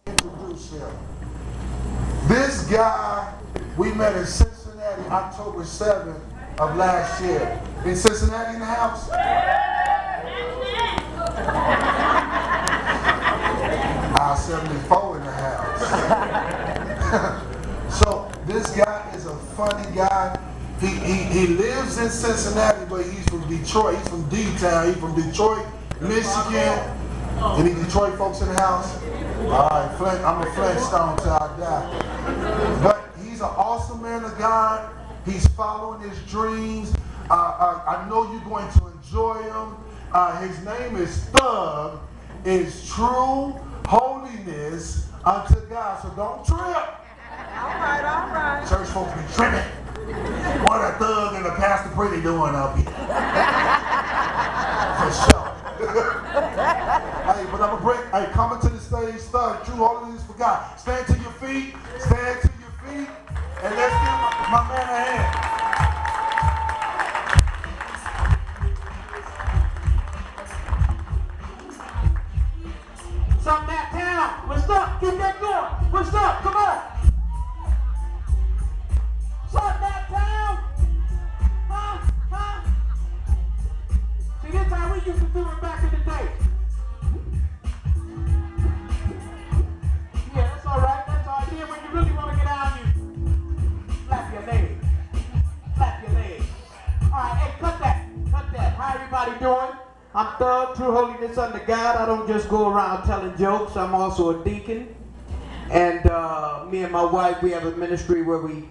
Introduce him. This guy, we met in Cincinnati October 7th of last year. In Cincinnati in the house? I-74 in the house. So this guy is a funny guy. He lives in Cincinnati, but he's from Detroit. He's from D-Town. He's from Detroit, Michigan. Any Detroit folks in the house? All right, I'm a Flintstone till I die. But he's an awesome man of God. He's following his dreams. I know you're going to enjoy him. His name is Thug. Is true holiness unto God. So don't trip. All right. Church folks be tripping. What a thug and a pastor pretty doing up here. For sure. Hey, but I'm gonna hey, coming to the stage, Thug, true holiness for God. Stand to your feet, and let's give my man a hand. Something that town. What's up? Get that going. What's up? Come on. Something that town. Huh? See, this is how we used to do it back in the day. Yeah, that's all right. That's all right. Then when you really want to get out, you flap your leg. Flap your leg. All right, hey, cut that. How everybody doing? I'm Thug, true holiness under God. I don't just go around telling jokes. I'm also a deacon. And me and my wife, we have a ministry where we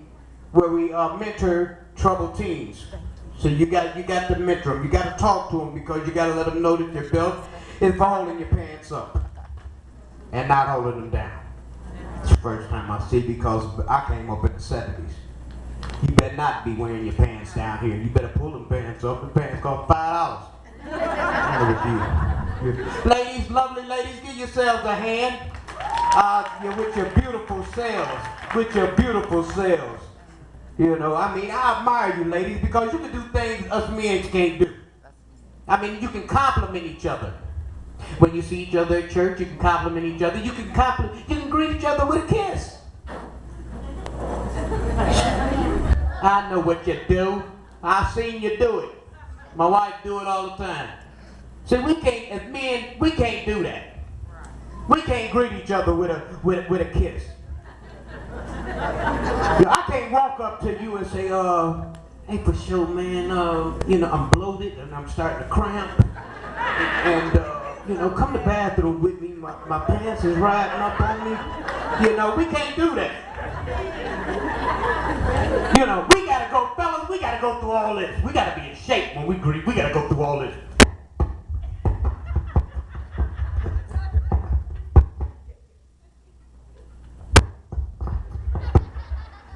mentor troubled teens. So you got to mentor them. You got to talk to them because you got to let them know that your belt is for holding your pants up and not holding them down. It's the first time I see because I came up in the 70s. You better not be wearing your pants down here. You better pull them pants up. The pants cost $5. Ladies, lovely ladies, give yourselves a hand. With your beautiful selves. You know, I mean, I admire you ladies because you can do things us men can't do. I mean, you can compliment each other. When you see each other at church, you can compliment each other. You can greet each other with a kiss. I know what you do. I've seen you do it. My wife do it all the time. See, we can't, as men, we can't do that. We can't greet each other with a kiss. I can't walk up to you and say, hey, for sure, man, I'm bloated and I'm starting to cramp. And come to the bathroom with me. My pants is riding up on me. We can't do that. We gotta go, fellas, we gotta go through all this. We gotta be in shape when we greet. We gotta go through all this.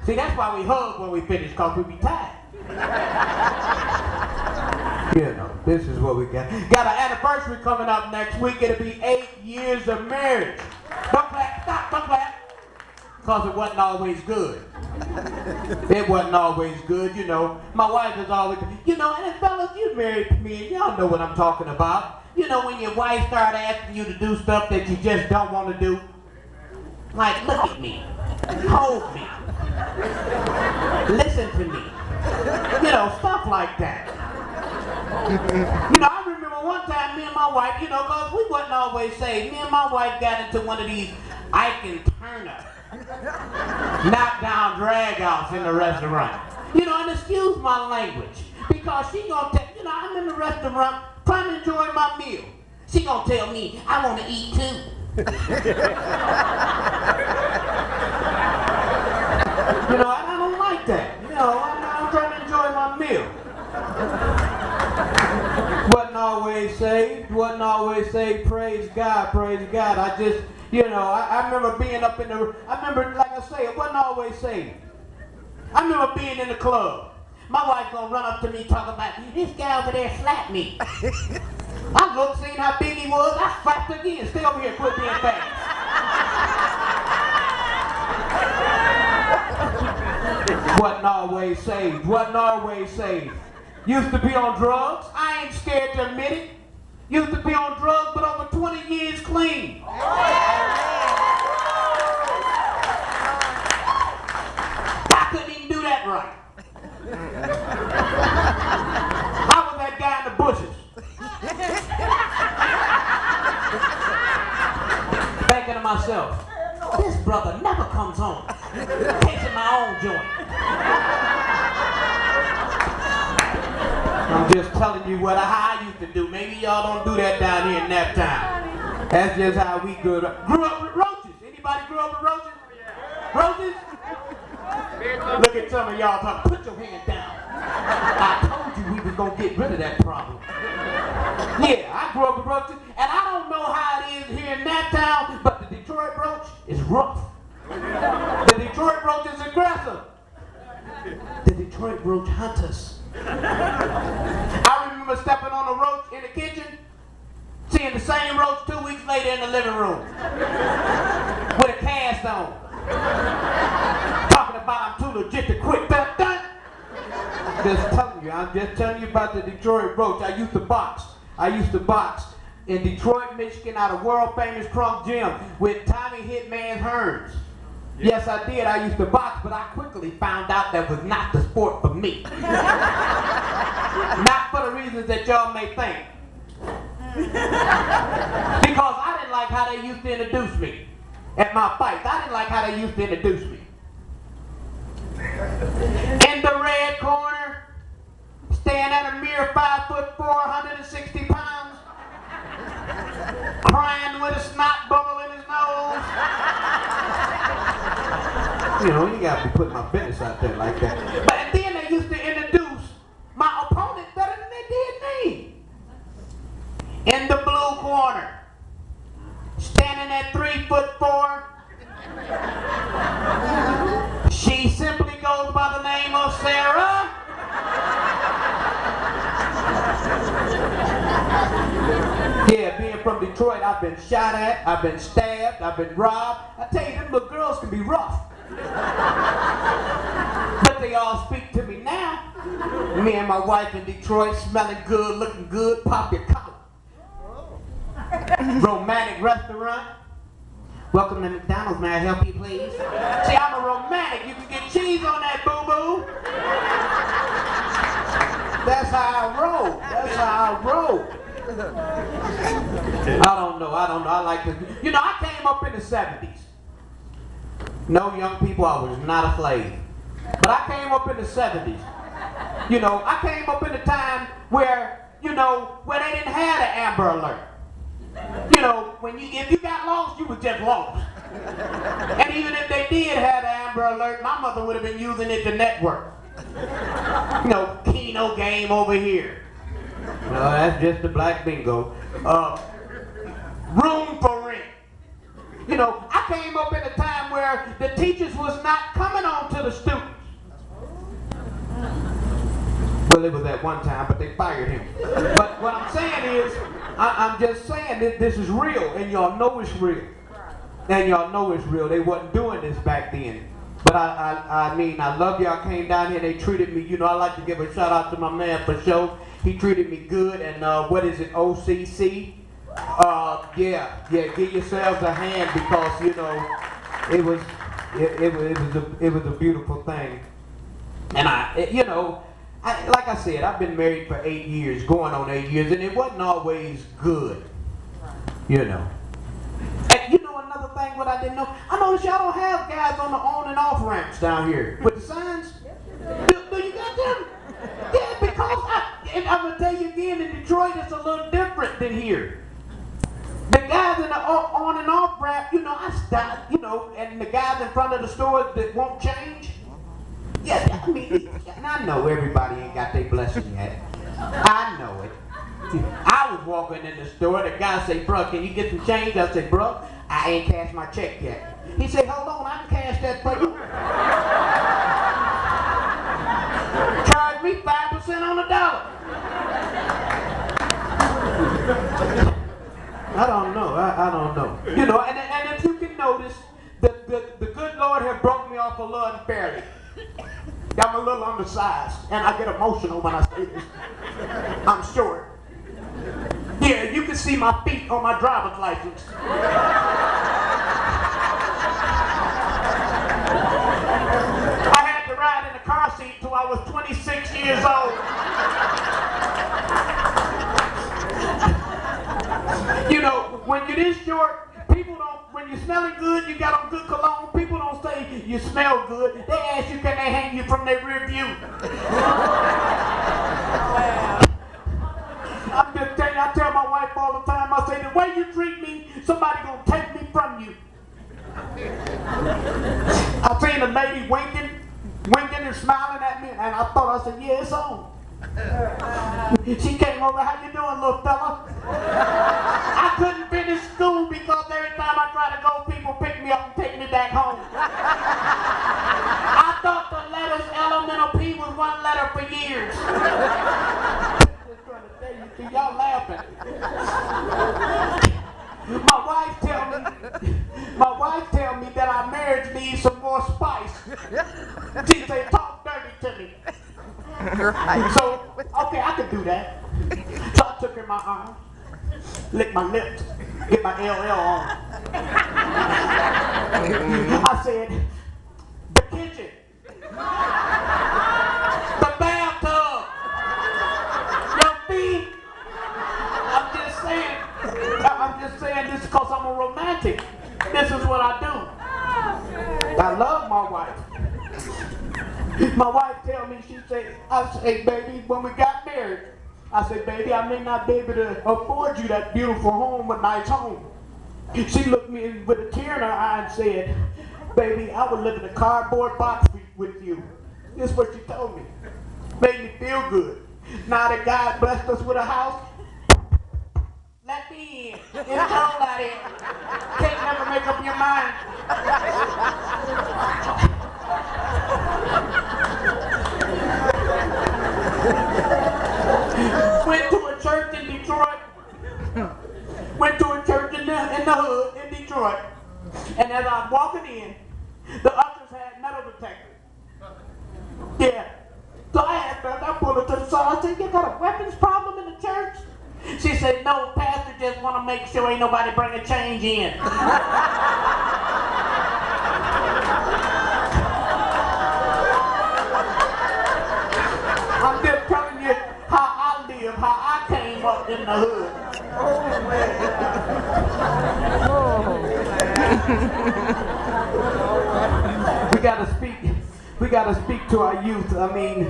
See, that's why we hug when we finish, because we be tired. This is what we got. Got an anniversary coming up next week. It'll be 8 years of marriage. Don't clap, stop, don't clap. Because it wasn't always good. It wasn't always good, My wife is always, and fellas, you married me, and y'all know what I'm talking about. When your wife started asking you to do stuff that you just don't want to do. Like, look at me. Hold me. Listen to me. Stuff like that. I remember one time me and my wife, because we wasn't always saved, me and my wife got into one of these Ike and Turner knockdown drag-outs in the restaurant. And excuse my language, because she gonna tell, I'm in the restaurant trying to enjoy my meal. She gonna tell me, I want to eat too. I don't like that. I'm trying to enjoy my meal. Wasn't always saved, praise God. I just, I remember being up in like I say, it wasn't always saved. I remember being in the club. My wife gonna run up to me talking about, this guy over there slapped me. I looked, seen how big he was, I slapped again. Stay over here, quit being fast. Wasn't always saved. Used to be on drugs. I ain't scared to admit it. Used to be on drugs, but over 20 years clean. myself, this brother never comes home. Catching my own joint. I'm just telling you how I used to do. Maybe y'all don't do that down here in Naptown. That's just how we grew up. Grew up with roaches. Anybody grew up with roaches? Roaches? Look at some of y'all talking. Put your hand down. I told you we was gonna get rid of that problem. Yeah, I grew up with roaches, and I don't know how it is here in Naptown, but the Detroit roach is rough. The Detroit roach is aggressive. The Detroit roach hunts us. I remember stepping on a roach in the kitchen, seeing the same roach 2 weeks later in the living room with a cast on. Talking about I'm too legit to quit. Dun, dun. I'm just telling you about the Detroit roach. I used to box in Detroit, Michigan at a world famous Crunk Gym with Tommy Hitman Hearns. Yes, I did. I used to box, but I quickly found out that was not the sport for me. Not for the reasons that y'all may think. Because I didn't like how they used to introduce me at my fights. I didn't like how they used to introduce me. In the red corner, staying at a mere 5'4", 160 pounds, crying with a snot bubble in his nose. You know, you gotta be putting my business out there like that. But then they used to introduce my opponent better than they did me. In the blue corner, standing at 3'4", she simply goes by the name of Sarah. Yeah, being from Detroit, I've been shot at, I've been stabbed, I've been robbed. I tell you, them little girls can be rough. But they all speak to me now. Me and my wife in Detroit, smelling good, looking good, pop your collar. Romantic restaurant. Welcome to McDonald's, may I help you please? See, I'm a romantic, you can get cheese on that boo-boo. That's how I roll, that's how I roll. I don't know, I like this. You know, I came up in the 70s. No, young people, I was not a slave. But I came up in the 70s. You know, I came up in a time where, you know, where they didn't have the Amber Alert. You know, if you got lost, you was just lost. And even if they did have the Amber Alert, my mother would have been using it to network. You know, Keno game over here. No, that's just the black bingo. Room for rent. You know, I came up in a time where the teachers was not coming on to the students. Well, it was at one time, but they fired him. But what I'm saying is, I'm just saying that this is real, and y'all know it's real. And y'all know it's real. They wasn't doing this back then. But I mean, I love y'all came down here, they treated me, you know, I like to give a shout out to my man FOSHO. He treated me good, and what is it, OCC? Yeah, give yourselves a hand because, you know, it was a beautiful thing. And you know, like I said, I've been married for 8 years, going on 8 years, and it wasn't always good, you know. And you know another thing what I didn't know? I noticed y'all don't have guys on the on and off ramps down here with the signs. Do you got them? Yeah, because I'm going to tell you again, in Detroit it's a little different than here. The guys in the on and off ramp, you know, I stop, you know, and the guys in front of the stores that won't change. Yeah, I mean, and I know everybody ain't got their blessing yet. I know it. I was walking in the store, the guy say, "Bro, can you get some change?" I said, "Bro, I ain't cashed my check yet." He said, "Hold on, I can cash that for you." Charge me 5% on the dollar. I don't know. I don't know. You know, and if you can notice, the good Lord have broke me off a little unfairly. I'm a little undersized, and I get emotional when I say this. I'm short. Yeah, you can see my feet on my driver's license. I had to ride in the car seat till I was 26 years old. You know, when you're this short, people don't, when you smell smelling good, you got on good cologne. People don't say you smell good. They ask you, can they hang you from their rear view? I'm just telling you, I tell my wife all the time, I say, the way you treat me, somebody gonna take me from you. I seen a lady winking and smiling at me, and I thought, I said, yeah, it's on. She came over, how you doing, little fella? I couldn't finish school because every time I try to go, people pick me up and take me back home. I thought the letters elemental P was one letter for years. Just trying to tell you, see, y'all laughing. My wife tell me that our marriage needs some more spice. She say, talk dirty to me. Right. So, okay, I could do that. So I took her in my arms, licked my lips, get my LL on. I said, the kitchen, the bathtub, your feet. I'm just saying this because I'm a romantic. This is what I do. I love my wife. My wife tell me, I say, baby, when we got married, I said, baby, I may not be able to afford you that beautiful home, a nice home. She looked me with a tear in her eye and said, baby, I would live in a cardboard box with you. This is what she told me. Made me feel good. Now that God blessed us with a house, let me in. It's cold out here. Can't never make up your mind. Went to a church in Detroit. Went to a church in the hood in Detroit. And as I was walking in, the ushers had metal detectors. Yeah. So I asked her, I pulled her to the side. I said, you got a weapons problem in the church? She said, no, pastor just want to make sure ain't nobody bring a change in. I'm just telling you how I live, how I came up in the hood. We gotta speak to our youth. I mean,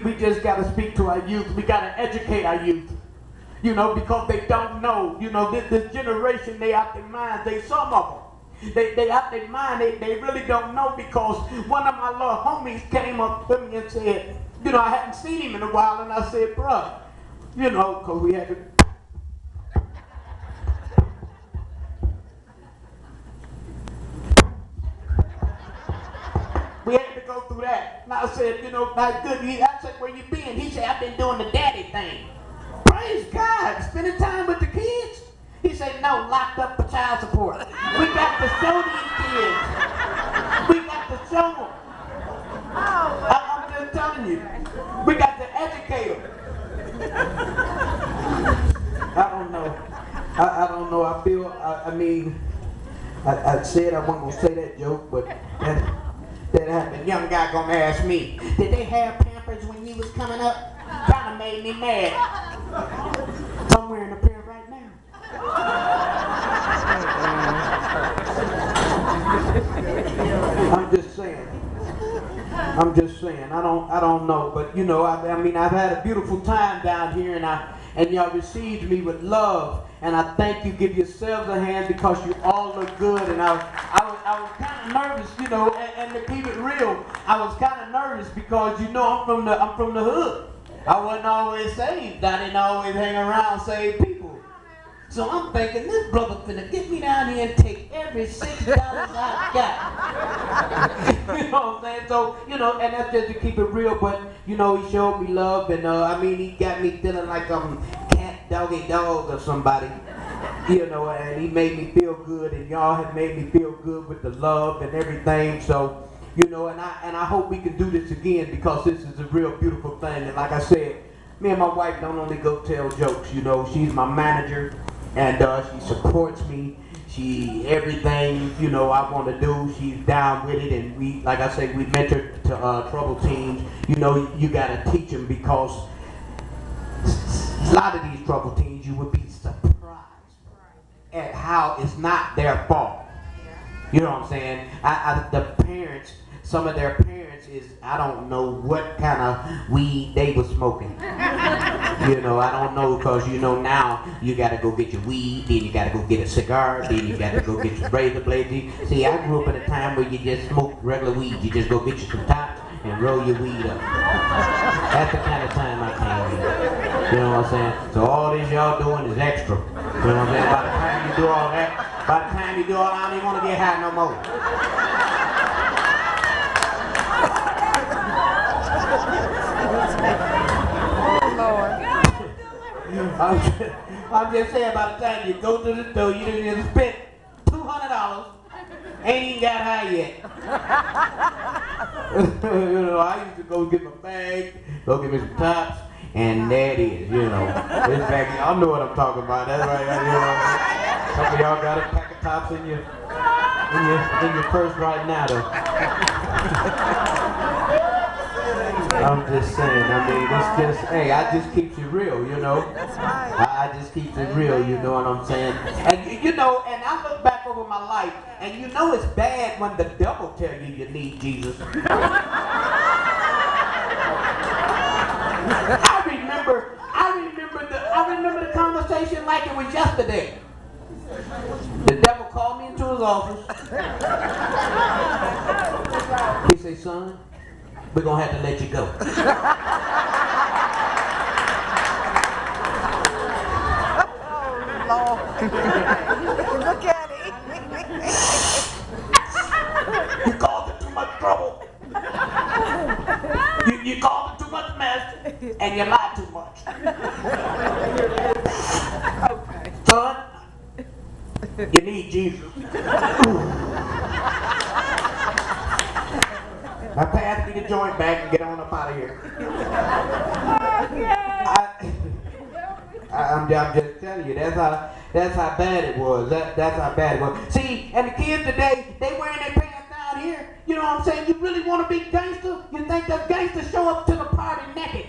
we just gotta speak to our youth. We gotta educate our youth. You know, because they don't know. You know, this generation, they out their minds. Some of them. They out their mind. They really don't know, because one of my little homies came up to me and said, you know, I hadn't seen him in a while, and I said, bruh, you know, because we had to. We had to go through that. And I said, you know, not good. I said, where you been? He said, I've been doing the daddy thing. Praise God, spending time with the kids. He said, no, locked up for child support. We got to show these kids. We got to show them. I'm just telling you. We got to educate them. I don't know. I don't know. I feel, I mean, I said I wasn't going to say that joke, but that happened. Young guy going to ask me, did they have Pampers when you was coming up? Kind of made me mad. I'm wearing a pair right now. I'm just saying. I don't know, but you know, I mean, I've had a beautiful time down here, and y'all received me with love, and I thank you. Give yourselves a hand, because you all look good. And I was kind of nervous, you know, and to keep it real, I was kind of nervous because, you know, I'm from the hood. I wasn't always saved. I didn't always hang around saved people. So I'm thinking, this brother finna get me down here and take every $6 I got. You know what I'm saying? So, you know, and that's just to keep it real, but, you know, he showed me love, and, I mean, he got me feeling like I'm cat, doggy, dog or somebody. You know, and he made me feel good, and y'all have made me feel good with the love and everything. So, you know, and I hope we can do this again, because this is a real beautiful thing. And like I said, me and my wife don't only go tell jokes, you know. She's my manager, and she supports me. She, everything, you know, I want to do, she's down with it. And we, like I say, we mentor to troubled teens. You know, you got to teach them, because a lot of these troubled teens, you would be surprised at how it's not their fault. You know what I'm saying? The parents, some of their parents is, I don't know what kind of weed they was smoking. You know, I don't know, because you know now you gotta go get your weed, then you gotta go get a cigar, then you gotta go get your razor blade. See, I grew up in a time where you just smoke regular weed. You just go get you some tops and roll your weed up. That's the kind of time I came in. You know what I'm saying? So all this y'all doing is extra. You know what I'm saying? By the time you do all that, I don't even want to get high no more. I'm just saying, by the time you go to the store, you done just spent $200, ain't even got high yet. You know, I used to go get my bag, go get me some tops, and there it is, you know. It's back, y'all know what I'm talking about, that's right, you know. Some of y'all got a pack of tops in your purse right now, though. I'm just saying, I mean, it's just, hey, I just keeps it real, you know. That's right. I just keeps it real, you know what I'm saying? And you know, and I look back over my life, and you know it's bad when the devil tell you you need Jesus. I remember the conversation like it was yesterday. The devil called me into his office. He said, son, we're gonna have to let you go. Oh, Lord. Look at it. You caused it too much trouble. You caused it too much mess, and you lied too much. Okay. Son, you need Jesus. I passed me the joint back and get on up out of here. I'm just telling you, that's how bad it was. That's how bad it was. See, and the kids today, they wearing their pants down here. You know what I'm saying? You really want to be gangster? You think that gangster show up to the party naked?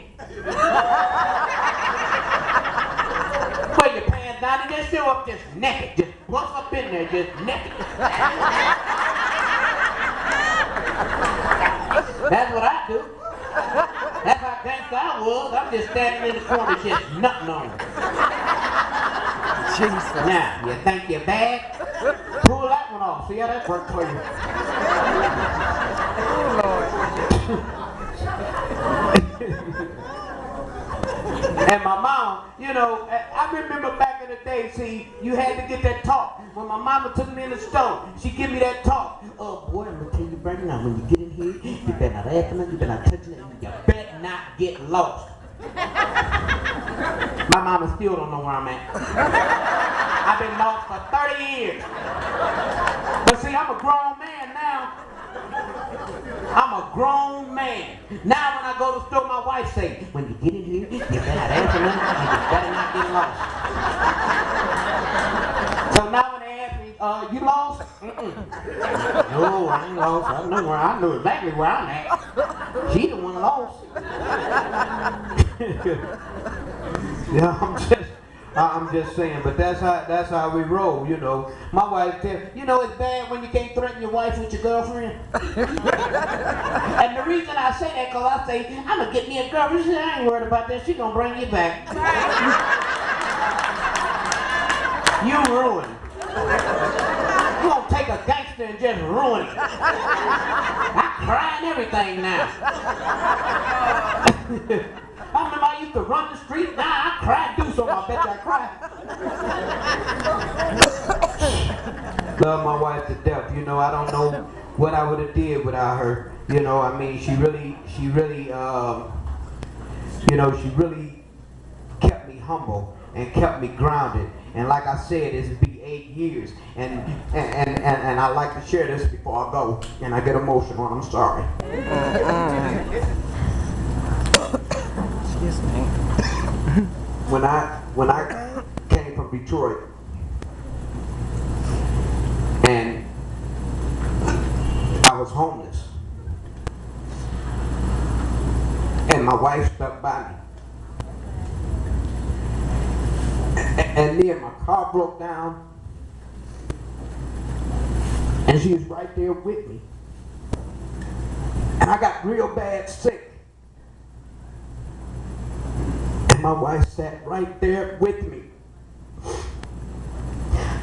Wear your pants down and just show up just naked. Just bust up in there, just naked. That's what I do. That's how gangster I was. I'm just standing in the corner just nutting on them. Jesus. Now, you think you're bad? Pull that one off. See how that worked for you? Oh, And my mom, you know, I remember back in the day, see, you had to get that talk. When my mama took me in the store, she give me that talk. Oh boy, I'm gonna tell you right now, when you get in here, you better not ask nothing, you better not touch nothing, you better not get lost. My mama still don't know where I'm at. I've been lost for 30 years. But see, I'm a grown man now. I'm a grown man. Now when I go to the store, my wife say, when you get in here, you better not answer nothing, and you better not get lost. So now when they ask me, you lost? No, I ain't lost. I know exactly where I'm at. She the one lost. Yeah, I'm just saying, but that's how we roll, you know. My wife tell you know it's bad when you can't threaten your wife with your girlfriend. And the reason I say that, cause I say, I'm gonna get me a girlfriend. She said, I ain't worried about that, she gonna bring you back. You ruin it. You gonna take a gangster and just ruin it. I cry and everything now. I remember I used to run the street, now I cry, do something, I bet you I cry. Love my wife to death, you know, I don't know what I would have did without her. You know, I mean, she really kept me humble and kept me grounded. And like I said, it's been 8 years. And I like to share this before I go. And I get emotional, I'm sorry. excuse me. When I came from Detroit, and I was homeless, and my wife stuck by me, and then my car broke down, And she was right there with me. And I got real bad sick. And my wife sat right there with me.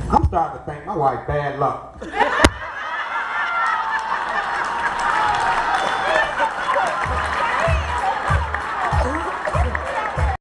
I'm starting to think my wife bad luck.